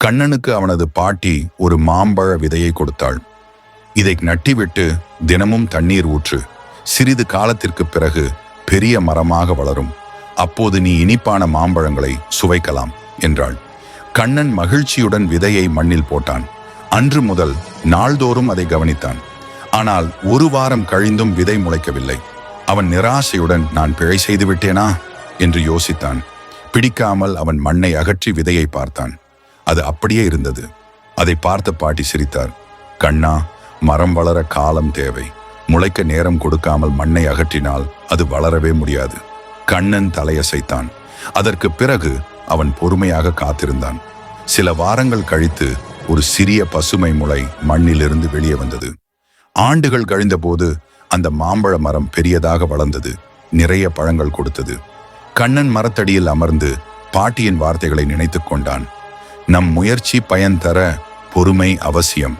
கண்ணனுக்கு அவனது பாட்டி ஒரு மாம்பழ விதையை கொடுத்தாள். இதை நட்டிவிட்டு தினமும் தண்ணீர் ஊற்று. சிறிது காலத்திற்கு பிறகு பெரிய மரமாக வளரும். அப்போது நீ இனிப்பான மாம்பழங்களை சுவைக்கலாம் என்றாள். கண்ணன் மகிழ்ச்சியுடன் விதையை மண்ணில் போட்டான். அன்று முதல் நாள்தோறும் அதை கவனித்தான். ஆனால் ஒரு வாரம் கழிந்தும் விதை முளைக்கவில்லை. அவன் நிராசையுடன் நான் பிழை செய்து விட்டேனா என்று யோசித்தான். பிடிக்காமல் அவன் மண்ணை அகற்றி விதையை பார்த்தான். அது அப்படியே இருந்தது. அதை பார்த்த பாட்டி சிரித்தார். கண்ணா, மரம் வளர காலம் தேவை. முளைக்க நேரம் கொடுக்காமல் மண்ணை அகற்றினால் அது வளரவே முடியாது. கண்ணன் தலையசைத்தான். அதற்கு பிறகு அவன் பொறுமையாக காத்திருந்தான். சில வாரங்கள் கழித்து ஒரு சிறிய பசுமை முளை மண்ணிலிருந்து வெளியே வந்தது. ஆண்டுகள் கழிந்தபோது அந்த மாம்பழ மரம் பெரியதாக வளர்ந்தது. நிறைய பழங்கள் கொடுத்தது. கண்ணன் மரத்தடியில் அமர்ந்து பாட்டியின் வார்த்தைகளை நினைத்து கொண்டான். நம் முயற்சி பயன் தர பொறுமை அவசியம்.